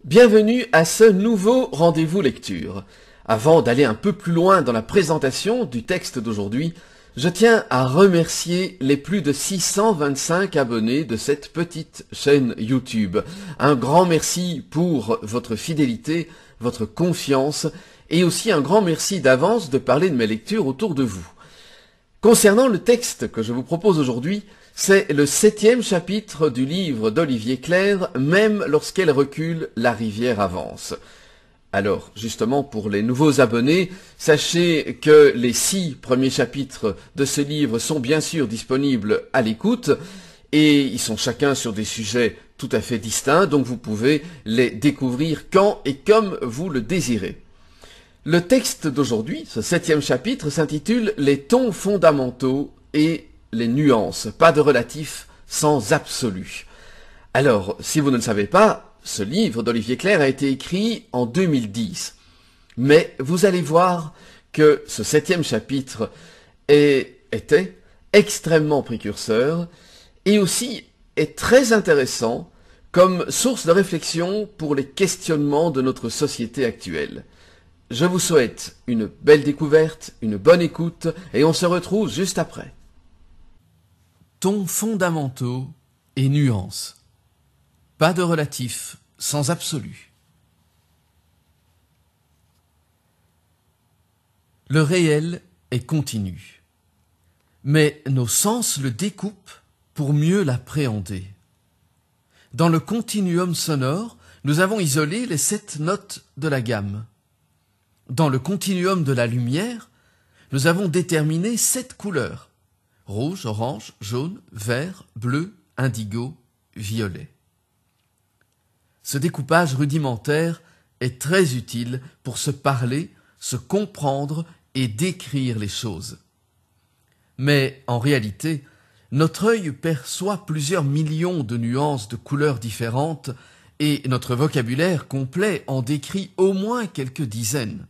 Bienvenue à ce nouveau rendez-vous lecture. Avant d'aller un peu plus loin dans la présentation du texte d'aujourd'hui, je tiens à remercier les plus de 625 abonnés de cette petite chaîne YouTube. Un grand merci pour votre fidélité, votre confiance et aussi un grand merci d'avance de parler de mes lectures autour de vous. Concernant le texte que je vous propose aujourd'hui, c'est le 7e chapitre du livre d'Olivier Clerc, Même lorsqu'elle recule, la rivière avance. Alors, justement, pour les nouveaux abonnés, sachez que les 6 premiers chapitres de ce livre sont bien sûr disponibles à l'écoute, et ils sont chacun sur des sujets tout à fait distincts, donc vous pouvez les découvrir quand et comme vous le désirez. Le texte d'aujourd'hui, ce 7e chapitre, s'intitule « Les tons fondamentaux et les nuances, pas de relatif sans absolu ». Alors, si vous ne le savez pas, ce livre d'Olivier Clerc a été écrit en 2010. Mais vous allez voir que ce 7e chapitre était extrêmement précurseur et aussi est très intéressant comme source de réflexion pour les questionnements de notre société actuelle. Je vous souhaite une belle découverte, une bonne écoute, et on se retrouve juste après. Tons fondamentaux et nuances. Pas de relatif sans absolu. Le réel est continu, mais nos sens le découpent pour mieux l'appréhender. Dans le continuum sonore, nous avons isolé les 7 notes de la gamme. Dans le continuum de la lumière, nous avons déterminé 7 couleurs: rouge, orange, jaune, vert, bleu, indigo, violet. Ce découpage rudimentaire est très utile pour se parler, se comprendre et décrire les choses. Mais en réalité, notre œil perçoit plusieurs millions de nuances de couleurs différentes et notre vocabulaire complet en décrit au moins quelques dizaines.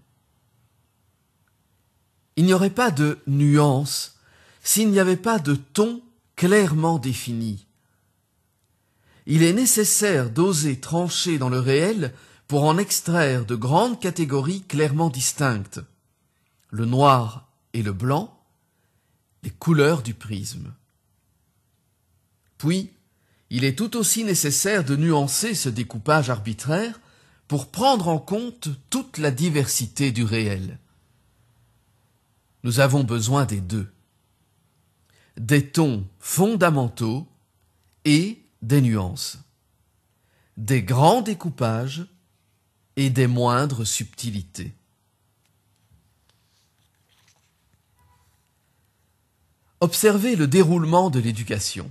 Il n'y aurait pas de nuances s'il n'y avait pas de ton clairement défini. Il est nécessaire d'oser trancher dans le réel pour en extraire de grandes catégories clairement distinctes: le noir et le blanc, les couleurs du prisme. Puis, il est tout aussi nécessaire de nuancer ce découpage arbitraire pour prendre en compte toute la diversité du réel. Nous avons besoin des deux. Des tons fondamentaux et des nuances. Des grands découpages et des moindres subtilités. Observez le déroulement de l'éducation.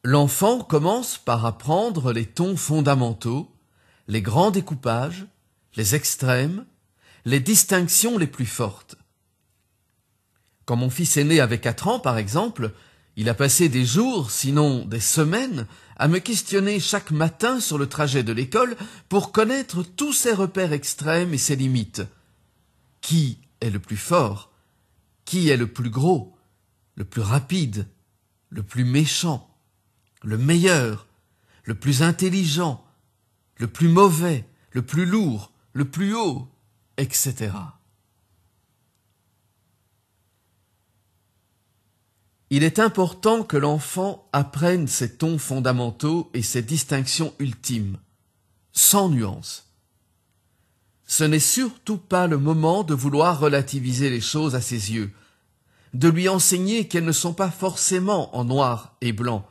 L'enfant commence par apprendre les tons fondamentaux, les grands découpages, les extrêmes, les distinctions les plus fortes. Quand mon fils aîné avait 4 ans, par exemple, il a passé des jours, sinon des semaines, à me questionner chaque matin sur le trajet de l'école pour connaître tous ses repères extrêmes et ses limites. Qui est le plus fort? Qui est le plus gros? Le plus rapide? Le plus méchant? Le meilleur? Le plus intelligent? Le plus mauvais? Le plus lourd? Le plus haut? Etc. Il est important que l'enfant apprenne ces tons fondamentaux et ces distinctions ultimes, sans nuance. Ce n'est surtout pas le moment de vouloir relativiser les choses à ses yeux, de lui enseigner qu'elles ne sont pas forcément en noir et blanc,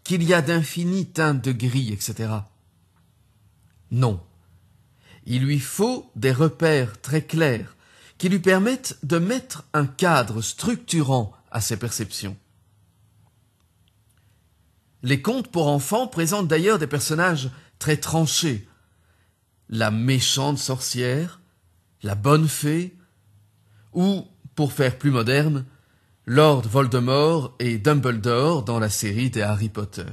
qu'il y a d'infinies teintes de gris, etc. Non. Il lui faut des repères très clairs qui lui permettent de mettre un cadre structurant à ses perceptions. Les contes pour enfants présentent d'ailleurs des personnages très tranchés. La méchante sorcière, la bonne fée, ou, pour faire plus moderne, Lord Voldemort et Dumbledore dans la série des Harry Potter.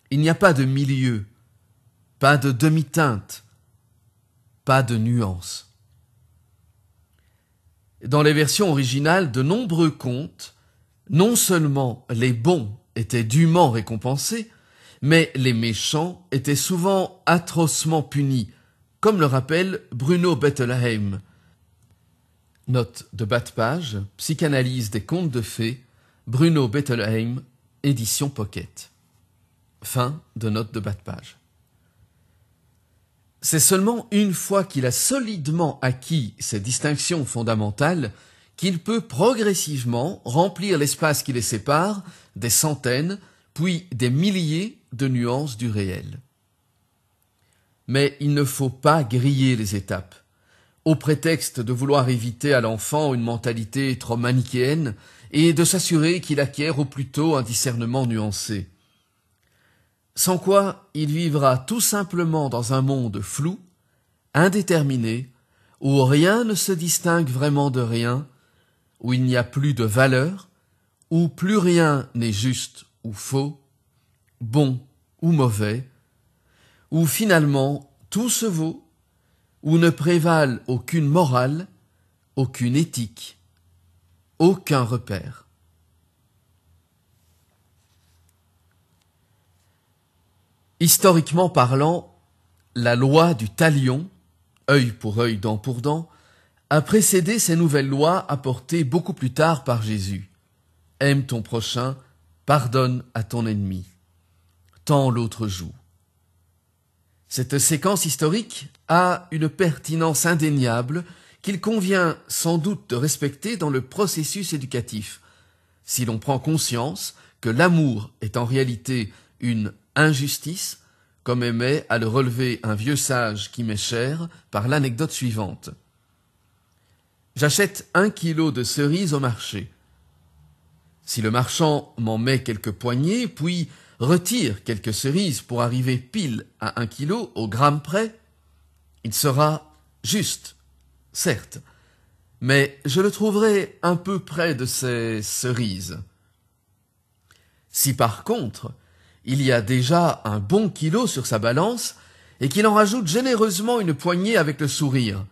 Il n'y a pas de milieu, pas de demi-teinte, pas de nuance. Dans les versions originales de nombreux contes, non seulement les bons étaient dûment récompensés, mais les méchants étaient souvent atrocement punis, comme le rappelle Bruno Bettelheim. Note de bas de page, Psychanalyse des contes de fées, Bruno Bettelheim, édition Pocket. Fin de note de bas de page. C'est seulement une fois qu'il a solidement acquis ces distinctions fondamentales qu'il peut progressivement remplir l'espace qui les sépare des centaines, puis des milliers de nuances du réel. Mais il ne faut pas griller les étapes, au prétexte de vouloir éviter à l'enfant une mentalité trop manichéenne et de s'assurer qu'il acquiert au plus tôt un discernement nuancé. Sans quoi il vivra tout simplement dans un monde flou, indéterminé, où rien ne se distingue vraiment de rien, où il n'y a plus de valeur, où plus rien n'est juste ou faux, bon ou mauvais, où finalement tout se vaut, où ne prévalent aucune morale, aucune éthique, aucun repère. Historiquement parlant, la loi du talion, œil pour œil, dent pour dent, a précédé ces nouvelles lois apportées beaucoup plus tard par Jésus. Aime ton prochain, pardonne à ton ennemi. Tends l'autre joue. Cette séquence historique a une pertinence indéniable qu'il convient sans doute de respecter dans le processus éducatif, si l'on prend conscience que l'amour est en réalité une injustice, comme aimait à le relever un vieux sage qui m'est cher par l'anecdote suivante. J'achète 1 kilo de cerises au marché. Si le marchand m'en met quelques poignées, puis retire quelques cerises pour arriver pile à 1 kilo au gramme près, il sera juste, certes, mais je le trouverai un peu près de ces cerises. Si par contre, il y a déjà un bon kilo sur sa balance et qu'il en rajoute généreusement une poignée avec le sourire,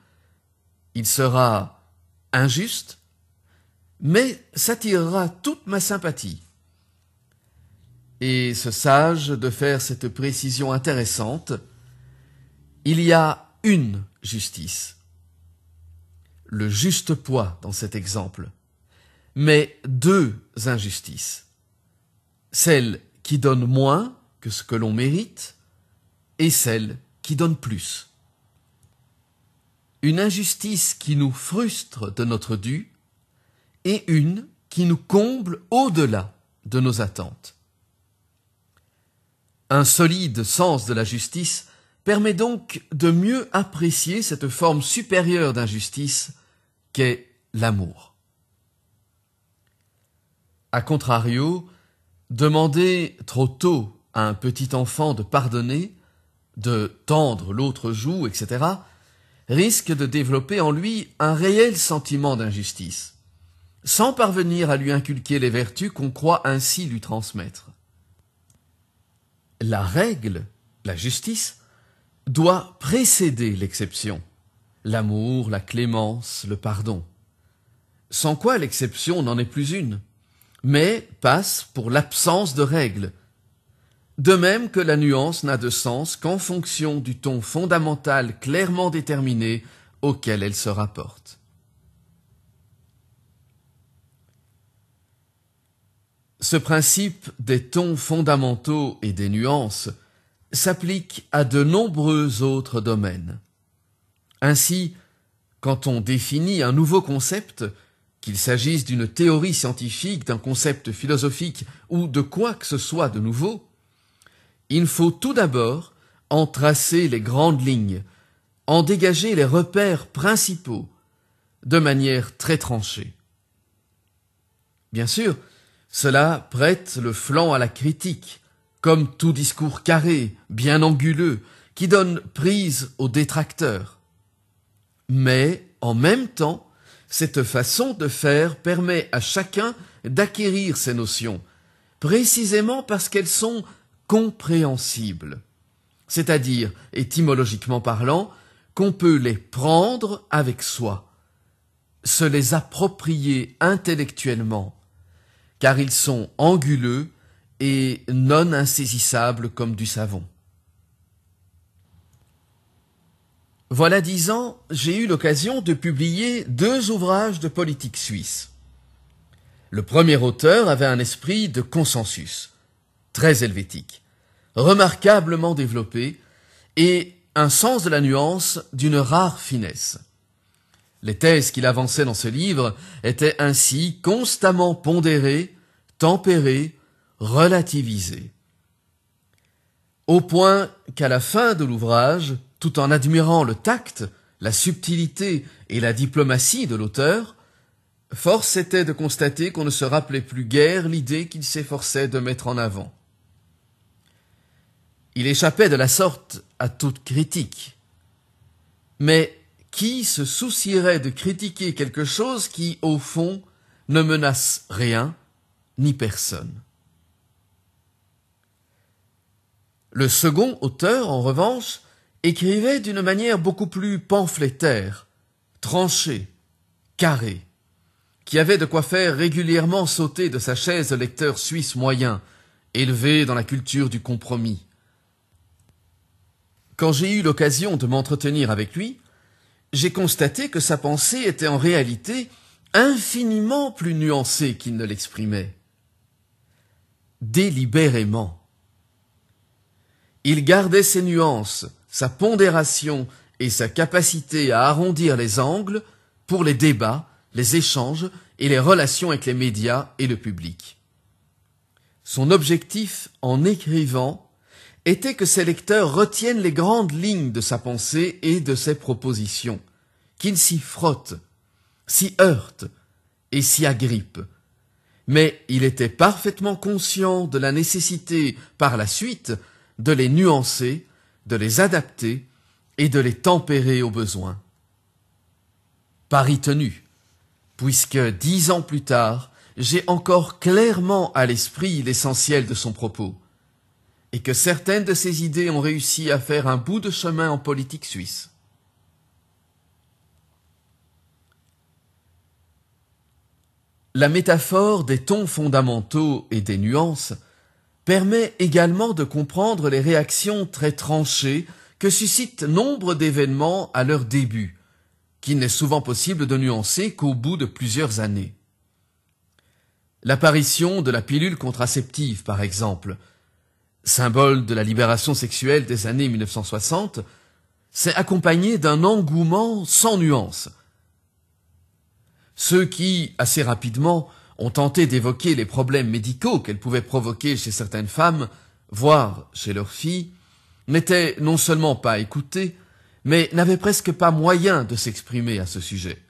il sera injuste, mais s'attirera toute ma sympathie. Et ce sage de faire cette précision intéressante, il y a une justice, le juste poids dans cet exemple, mais 2 injustices, celle qui donne moins que ce que l'on mérite et celle qui donne plus. Une injustice qui nous frustre de notre dû et une qui nous comble au-delà de nos attentes. Un solide sens de la justice permet donc de mieux apprécier cette forme supérieure d'injustice qu'est l'amour. A contrario, demander trop tôt à un petit enfant de pardonner, de tendre l'autre joue, etc., risque de développer en lui un réel sentiment d'injustice, sans parvenir à lui inculquer les vertus qu'on croit ainsi lui transmettre. La règle, la justice, doit précéder l'exception, l'amour, la clémence, le pardon, sans quoi l'exception n'en est plus une, mais passe pour l'absence de règles, de même que la nuance n'a de sens qu'en fonction du ton fondamental clairement déterminé auquel elle se rapporte. Ce principe des tons fondamentaux et des nuances s'applique à de nombreux autres domaines. Ainsi, quand on définit un nouveau concept, qu'il s'agisse d'une théorie scientifique, d'un concept philosophique ou de quoi que ce soit de nouveau, il faut tout d'abord en tracer les grandes lignes, en dégager les repères principaux, de manière très tranchée. Bien sûr, cela prête le flanc à la critique, comme tout discours carré, bien anguleux, qui donne prise aux détracteurs. Mais, en même temps, cette façon de faire permet à chacun d'acquérir ces notions, précisément parce qu'elles sont compréhensibles, c'est-à-dire, étymologiquement parlant, qu'on peut les prendre avec soi, se les approprier intellectuellement, car ils sont anguleux et non insaisissable comme du savon. Voilà 10 ans, j'ai eu l'occasion de publier 2 ouvrages de politique suisse. Le premier auteur avait un esprit de consensus, très helvétique, remarquablement développé, et un sens de la nuance d'une rare finesse. Les thèses qu'il avançait dans ce livre étaient ainsi constamment pondérées, tempérées, relativisées. Au point qu'à la fin de l'ouvrage, tout en admirant le tact, la subtilité et la diplomatie de l'auteur, force était de constater qu'on ne se rappelait plus guère l'idée qu'il s'efforçait de mettre en avant. Il échappait de la sorte à toute critique. Mais qui se soucierait de critiquer quelque chose qui, au fond, ne menace rien ni personne? Le second auteur, en revanche, écrivait d'une manière beaucoup plus pamphlétaire, tranchée, carrée, qui avait de quoi faire régulièrement sauter de sa chaise le lecteur suisse moyen, élevé dans la culture du compromis. Quand j'ai eu l'occasion de m'entretenir avec lui, j'ai constaté que sa pensée était en réalité infiniment plus nuancée qu'il ne l'exprimait. Délibérément. Il gardait ses nuances, sa pondération et sa capacité à arrondir les angles pour les débats, les échanges et les relations avec les médias et le public. Son objectif en écrivant était que ses lecteurs retiennent les grandes lignes de sa pensée et de ses propositions, qu'ils s'y frottent, s'y heurtent et s'y agrippent. Mais il était parfaitement conscient de la nécessité, par la suite, de les nuancer, de les adapter et de les tempérer au besoin. Pari tenu, puisque 10 ans plus tard, j'ai encore clairement à l'esprit l'essentiel de son propos, et que certaines de ses idées ont réussi à faire un bout de chemin en politique suisse. La métaphore des tons fondamentaux et des nuances permet également de comprendre les réactions très tranchées que suscitent nombre d'événements à leur début, qu'il n'est souvent possible de nuancer qu'au bout de plusieurs années. L'apparition de la pilule contraceptive, par exemple, symbole de la libération sexuelle des années 1960, s'est accompagnée d'un engouement sans nuance. Ceux qui, assez rapidement, ont tenté d'évoquer les problèmes médicaux qu'elle pouvait provoquer chez certaines femmes, voire chez leurs filles, n'étaient non seulement pas écoutés, mais n'avaient presque pas moyen de s'exprimer à ce sujet.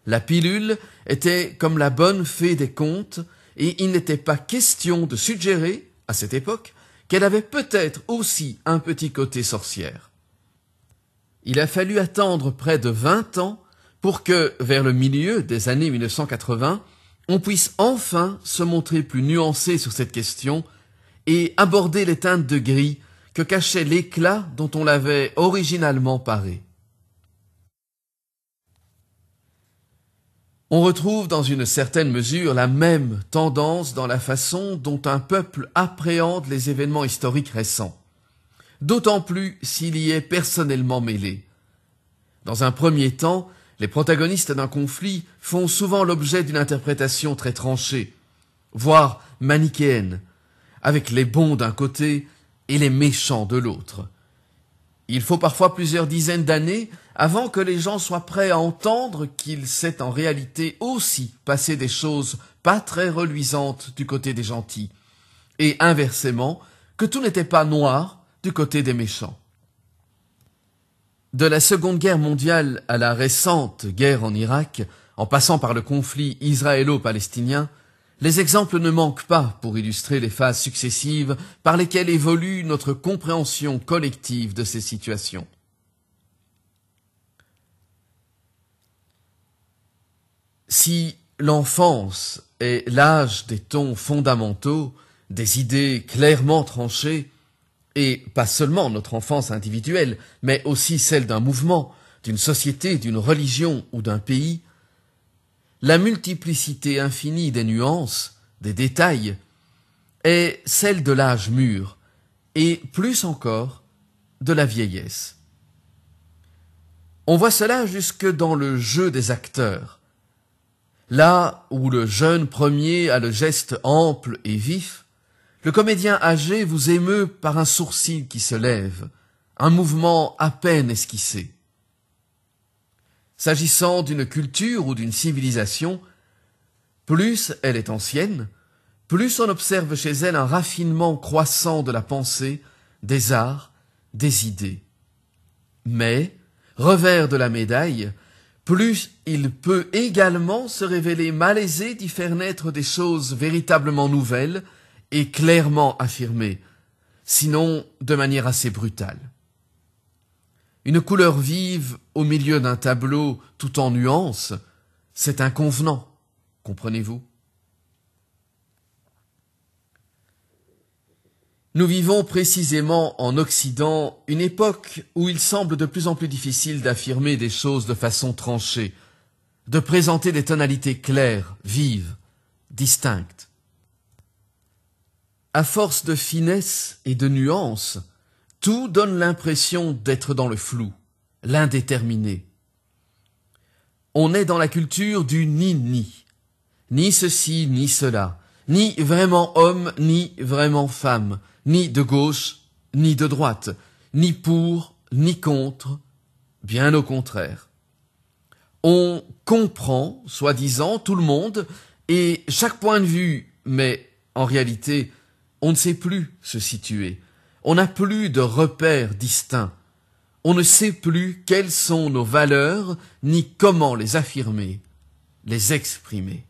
La pilule était comme la bonne fée des contes, et il n'était pas question de suggérer, à cette époque, qu'elle avait peut-être aussi un petit côté sorcière. Il a fallu attendre près de 20 ans pour que, vers le milieu des années 1980, on puisse enfin se montrer plus nuancé sur cette question et aborder les teintes de gris que cachait l'éclat dont on l'avait originalement paré. On retrouve dans une certaine mesure la même tendance dans la façon dont un peuple appréhende les événements historiques récents, d'autant plus s'il y est personnellement mêlé. Dans un premier temps, les protagonistes d'un conflit font souvent l'objet d'une interprétation très tranchée, voire manichéenne, avec les bons d'un côté et les méchants de l'autre. Il faut parfois plusieurs dizaines d'années avant que les gens soient prêts à entendre qu'il s'est en réalité aussi passé des choses pas très reluisantes du côté des gentils, et inversement, que tout n'était pas noir du côté des méchants. De la Seconde Guerre mondiale à la récente guerre en Irak, en passant par le conflit israélo-palestinien, les exemples ne manquent pas pour illustrer les phases successives par lesquelles évolue notre compréhension collective de ces situations. Si l'enfance est l'âge des tons fondamentaux, des idées clairement tranchées, et pas seulement notre enfance individuelle, mais aussi celle d'un mouvement, d'une société, d'une religion ou d'un pays, la multiplicité infinie des nuances, des détails, est celle de l'âge mûr, et plus encore de la vieillesse. On voit cela jusque dans le jeu des acteurs. Là où le jeune premier a le geste ample et vif, le comédien âgé vous émeut par un sourcil qui se lève, un mouvement à peine esquissé. S'agissant d'une culture ou d'une civilisation, plus elle est ancienne, plus on observe chez elle un raffinement croissant de la pensée, des arts, des idées. Mais, revers de la médaille, plus il peut également se révéler malaisé d'y faire naître des choses véritablement nouvelles et clairement affirmées, sinon de manière assez brutale. Une couleur vive au milieu d'un tableau tout en nuances, c'est inconvenant, comprenez-vous? Nous vivons précisément en Occident une époque où il semble de plus en plus difficile d'affirmer des choses de façon tranchée, de présenter des tonalités claires, vives, distinctes. À force de finesse et de nuances, tout donne l'impression d'être dans le flou, l'indéterminé. On est dans la culture du ni-ni, ni ceci ni cela, ni vraiment homme ni vraiment femme, ni de gauche, ni de droite, ni pour, ni contre, bien au contraire. On comprend, soi-disant, tout le monde et chaque point de vue, mais en réalité, on ne sait plus se situer. On n'a plus de repères distincts. On ne sait plus quelles sont nos valeurs, ni comment les affirmer, les exprimer.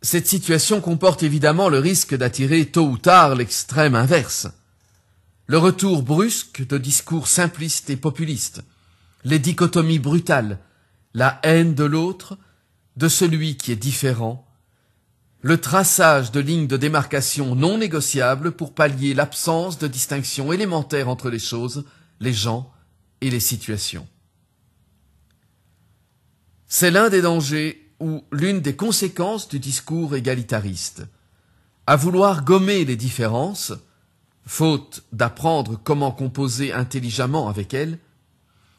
Cette situation comporte évidemment le risque d'attirer tôt ou tard l'extrême inverse. Le retour brusque de discours simplistes et populistes, les dichotomies brutales, la haine de l'autre, de celui qui est différent, le traçage de lignes de démarcation non négociables pour pallier l'absence de distinction élémentaire entre les choses, les gens et les situations. C'est l'un des dangers ou l'une des conséquences du discours égalitariste. À vouloir gommer les différences, faute d'apprendre comment composer intelligemment avec elles,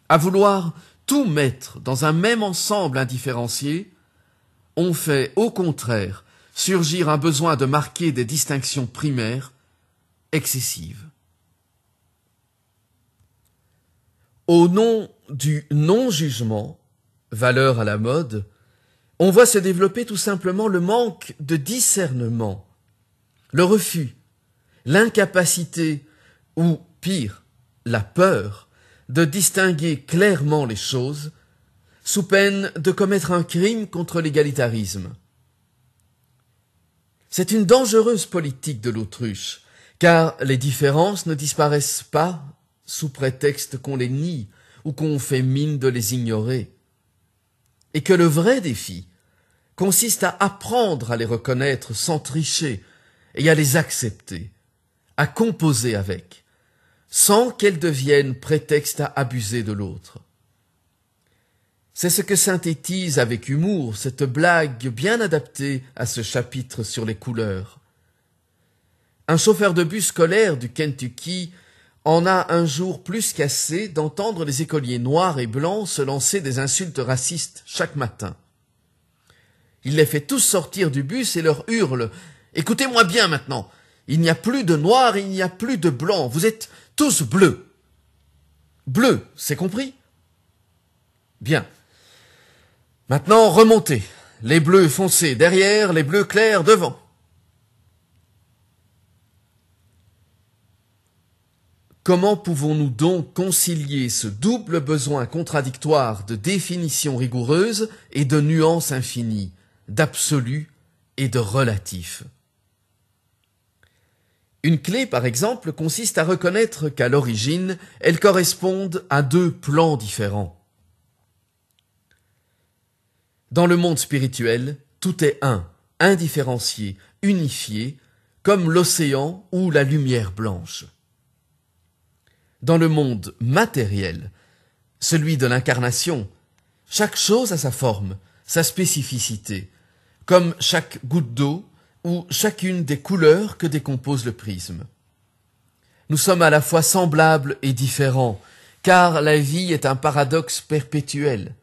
à vouloir tout mettre dans un même ensemble indifférencié, on fait au contraire surgir un besoin de marquer des distinctions primaires excessives. Au nom du non-jugement, valeur à la mode, on voit se développer tout simplement le manque de discernement, le refus, l'incapacité ou, pire, la peur de distinguer clairement les choses sous peine de commettre un crime contre l'égalitarisme. C'est une dangereuse politique de l'autruche, car les différences ne disparaissent pas sous prétexte qu'on les nie ou qu'on fait mine de les ignorer, et que le vrai défi consiste à apprendre à les reconnaître sans tricher et à les accepter, à composer avec, sans qu'elles deviennent prétexte à abuser de l'autre. C'est ce que synthétise avec humour cette blague bien adaptée à ce chapitre sur les couleurs. Un chauffeur de bus scolaire du Kentucky en a un jour plus qu'assez d'entendre les écoliers noirs et blancs se lancer des insultes racistes chaque matin. Il les fait tous sortir du bus et leur hurle « Écoutez-moi bien maintenant, il n'y a plus de noirs, il n'y a plus de blancs, vous êtes tous bleus. Bleus, c'est compris? Bien. Maintenant, remontez. Les bleus foncés derrière, les bleus clairs devant. » Comment pouvons-nous donc concilier ce double besoin contradictoire de définition rigoureuse et de nuances infinies, d'absolu et de relatif? Une clé, par exemple, consiste à reconnaître qu'à l'origine, elles correspondent à deux plans différents. Dans le monde spirituel, tout est un, indifférencié, unifié, comme l'océan ou la lumière blanche. Dans le monde matériel, celui de l'incarnation, chaque chose a sa forme, sa spécificité, comme chaque goutte d'eau ou chacune des couleurs que décompose le prisme. Nous sommes à la fois semblables et différents, car la vie est un paradoxe perpétuel.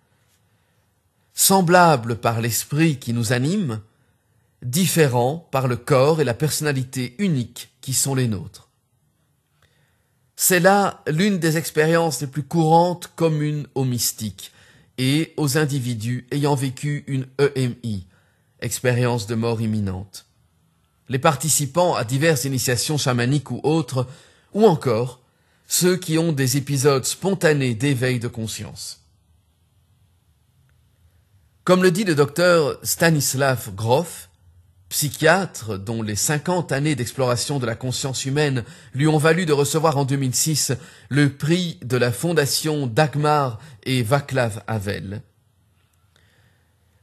Semblables par l'esprit qui nous anime, différents par le corps et la personnalité unique qui sont les nôtres. C'est là l'une des expériences les plus courantes communes aux mystiques et aux individus ayant vécu une EMI, expérience de mort imminente. Les participants à diverses initiations chamaniques ou autres, ou encore ceux qui ont des épisodes spontanés d'éveil de conscience. Comme le dit le docteur Stanislav Grof, psychiatre dont les 50 années d'exploration de la conscience humaine lui ont valu de recevoir en 2006 le prix de la fondation Dagmar et Václav Havel.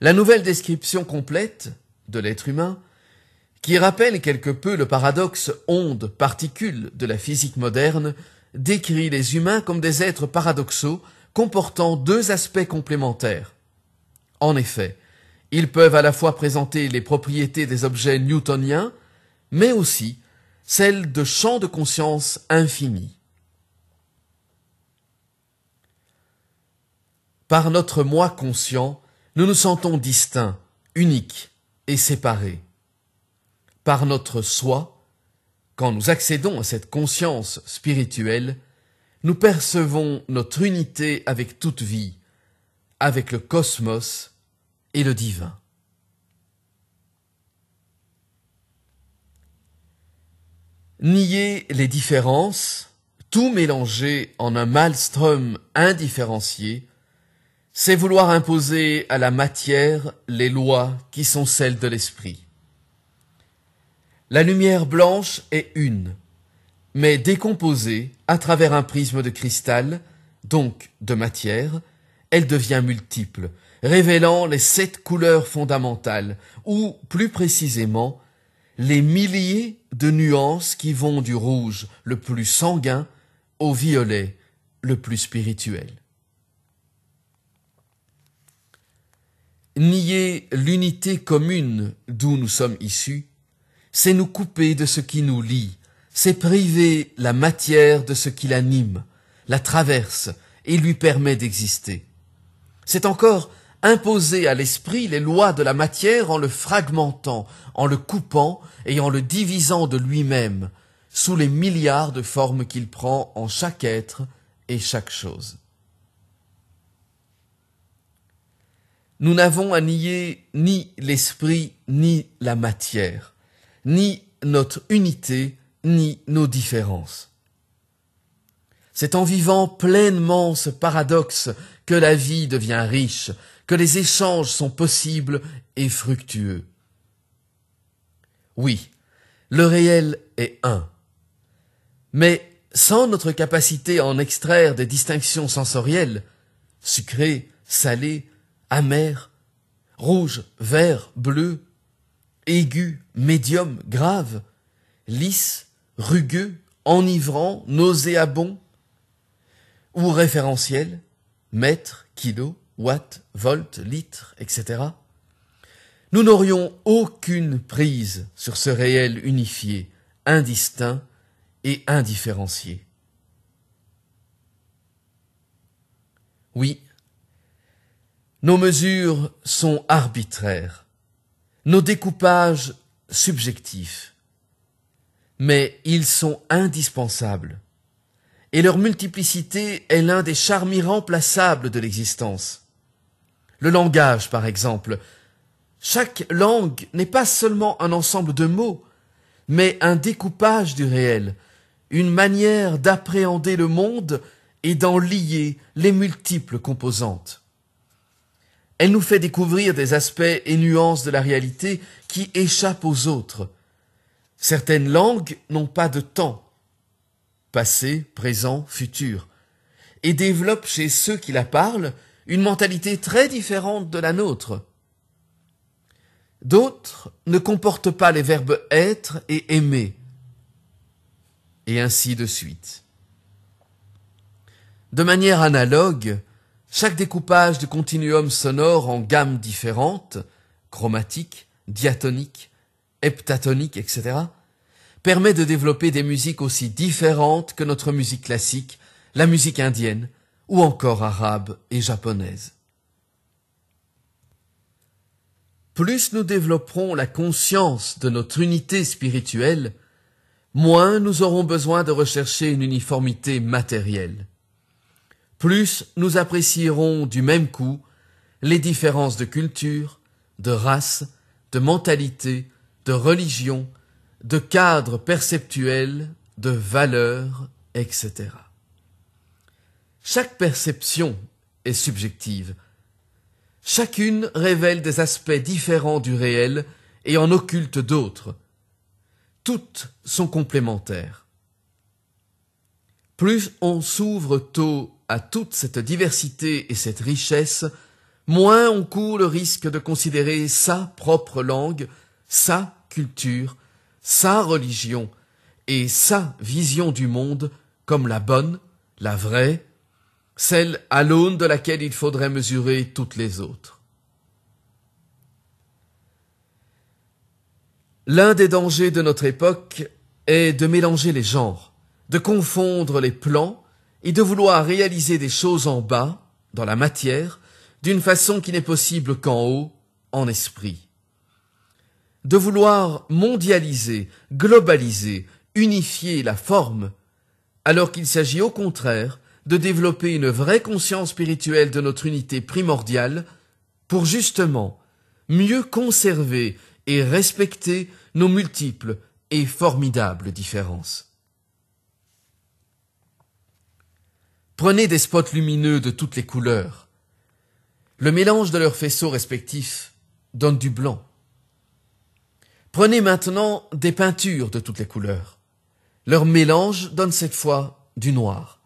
La nouvelle description complète de l'être humain, qui rappelle quelque peu le paradoxe onde-particule de la physique moderne, décrit les humains comme des êtres paradoxaux comportant deux aspects complémentaires. En effet, ils peuvent à la fois présenter les propriétés des objets newtoniens, mais aussi celles de champs de conscience infinis. Par notre moi conscient, nous nous sentons distincts, uniques et séparés. Par notre soi, quand nous accédons à cette conscience spirituelle, nous percevons notre unité avec toute vie, avec le cosmos et le divin. Nier les différences, tout mélanger en un maelstrom indifférencié, c'est vouloir imposer à la matière les lois qui sont celles de l'esprit. La lumière blanche est une, mais décomposée à travers un prisme de cristal, donc de matière, elle devient multiple, révélant les 7 couleurs fondamentales, ou plus précisément, les milliers de nuances qui vont du rouge le plus sanguin au violet le plus spirituel. Nier l'unité commune d'où nous sommes issus, c'est nous couper de ce qui nous lie, c'est priver la matière de ce qui l'anime, la traverse et lui permet d'exister. C'est encore imposer à l'esprit les lois de la matière en le fragmentant, en le coupant et en le divisant de lui-même, sous les milliards de formes qu'il prend en chaque être et chaque chose. Nous n'avons à nier ni l'esprit ni la matière, ni notre unité, ni nos différences. C'est en vivant pleinement ce paradoxe que la vie devient riche, que les échanges sont possibles et fructueux. Oui, le réel est un. Mais sans notre capacité à en extraire des distinctions sensorielles, sucré, salé, amer, rouge, vert, bleu, aigu, médium, grave, lisse, rugueux, enivrant, nauséabond, ou référentiel, mètre, kilo, watt, volt, litre, etc. Nous n'aurions aucune prise sur ce réel unifié, indistinct et indifférencié. Oui, nos mesures sont arbitraires, nos découpages subjectifs, mais ils sont indispensables, et leur multiplicité est l'un des charmes irremplaçables de l'existence. Le langage, par exemple. Chaque langue n'est pas seulement un ensemble de mots, mais un découpage du réel, une manière d'appréhender le monde et d'en lier les multiples composantes. Elle nous fait découvrir des aspects et nuances de la réalité qui échappent aux autres. Certaines langues n'ont pas de temps, passé, présent, futur, et développent chez ceux qui la parlent une mentalité très différente de la nôtre. D'autres ne comportent pas les verbes être et aimer, et ainsi de suite. De manière analogue, chaque découpage du continuum sonore en gammes différentes, chromatiques, diatonique, heptatonique, etc., permet de développer des musiques aussi différentes que notre musique classique, la musique indienne ou encore arabe et japonaise. Plus nous développerons la conscience de notre unité spirituelle, moins nous aurons besoin de rechercher une uniformité matérielle. Plus nous apprécierons du même coup les différences de culture, de race, de mentalité, de religion, de cadre perceptuel, de valeurs, etc. Chaque perception est subjective. Chacune révèle des aspects différents du réel et en occulte d'autres. Toutes sont complémentaires. Plus on s'ouvre tôt à toute cette diversité et cette richesse, moins on court le risque de considérer sa propre langue, sa culture, sa religion et sa vision du monde comme la bonne, la vraie, celle à l'aune de laquelle il faudrait mesurer toutes les autres. L'un des dangers de notre époque est de mélanger les genres, de confondre les plans et de vouloir réaliser des choses en bas, dans la matière, d'une façon qui n'est possible qu'en haut, en esprit. De vouloir mondialiser, globaliser, unifier la forme, alors qu'il s'agit au contraire de développer une vraie conscience spirituelle de notre unité primordiale pour justement mieux conserver et respecter nos multiples et formidables différences. Prenez des spots lumineux de toutes les couleurs. Le mélange de leurs faisceaux respectifs donne du blanc. Prenez maintenant des peintures de toutes les couleurs. Leur mélange donne cette fois du noir.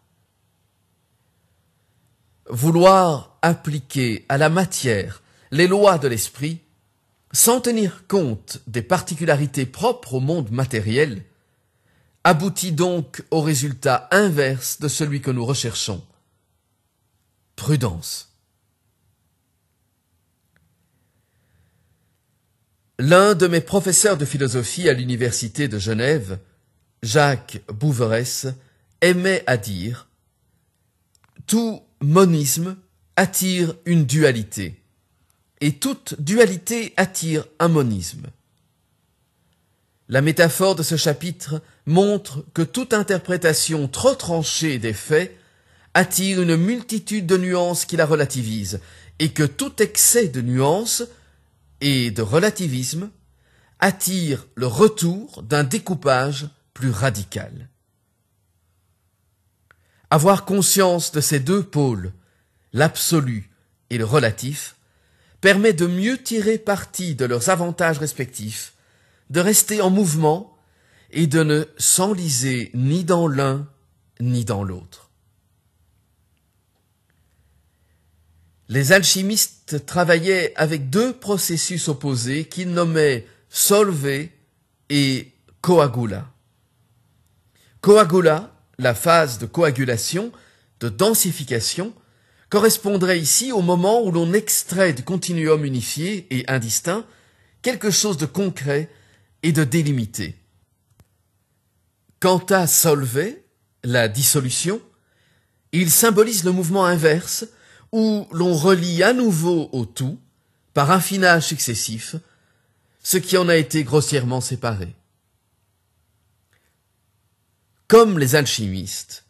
Vouloir appliquer à la matière les lois de l'esprit, sans tenir compte des particularités propres au monde matériel, aboutit donc au résultat inverse de celui que nous recherchons. Prudence. L'un de mes professeurs de philosophie à l'université de Genève, Jacques Bouveresse, aimait à dire « Tout monisme attire une dualité, et toute dualité attire un monisme. » La métaphore de ce chapitre montre que toute interprétation trop tranchée des faits attire une multitude de nuances qui la relativisent, et que tout excès de nuances et de relativisme attire le retour d'un découpage plus radical. Avoir conscience de ces deux pôles, l'absolu et le relatif, permet de mieux tirer parti de leurs avantages respectifs, de rester en mouvement et de ne s'enliser ni dans l'un ni dans l'autre. Les alchimistes travaillaient avec deux processus opposés qu'ils nommaient solver et coagula. Coagula, la phase de coagulation, de densification, correspondrait ici au moment où l'on extrait du continuum unifié et indistinct quelque chose de concret et de délimité. Quant à solver, la dissolution, il symbolise le mouvement inverse où l'on relie à nouveau au tout, par affinage successif, ce qui en a été grossièrement séparé. Comme les alchimistes,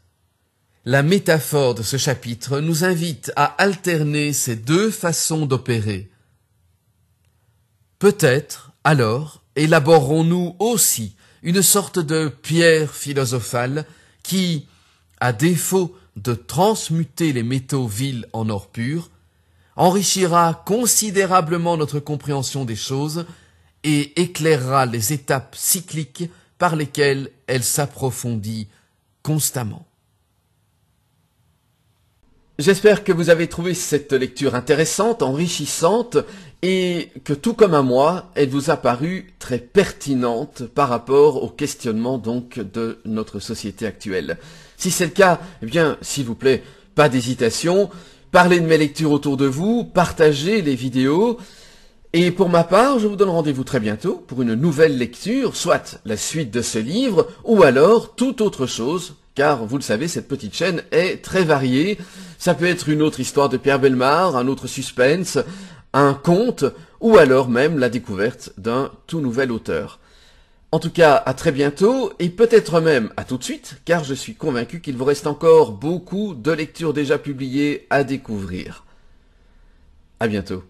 la métaphore de ce chapitre nous invite à alterner ces deux façons d'opérer. Peut-être, alors, élaborerons-nous aussi une sorte de pierre philosophale qui, à défaut de transmuter les métaux vils en or pur, enrichira considérablement notre compréhension des choses et éclairera les étapes cycliques par lesquelles elle s'approfondit constamment. J'espère que vous avez trouvé cette lecture intéressante, enrichissante, et que tout comme à moi, elle vous a paru très pertinente par rapport au questionnement donc de notre société actuelle. Si c'est le cas, eh bien, s'il vous plaît, pas d'hésitation, parlez de mes lectures autour de vous, partagez les vidéos, Et pour ma part, je vous donne rendez-vous très bientôt pour une nouvelle lecture, soit la suite de ce livre, ou alors toute autre chose, car vous le savez, cette petite chaîne est très variée. Ça peut être une autre histoire de Pierre Bellemare, un autre suspense, un conte, ou alors même la découverte d'un tout nouvel auteur. En tout cas, à très bientôt, et peut-être même à tout de suite, car je suis convaincu qu'il vous reste encore beaucoup de lectures déjà publiées à découvrir. À bientôt.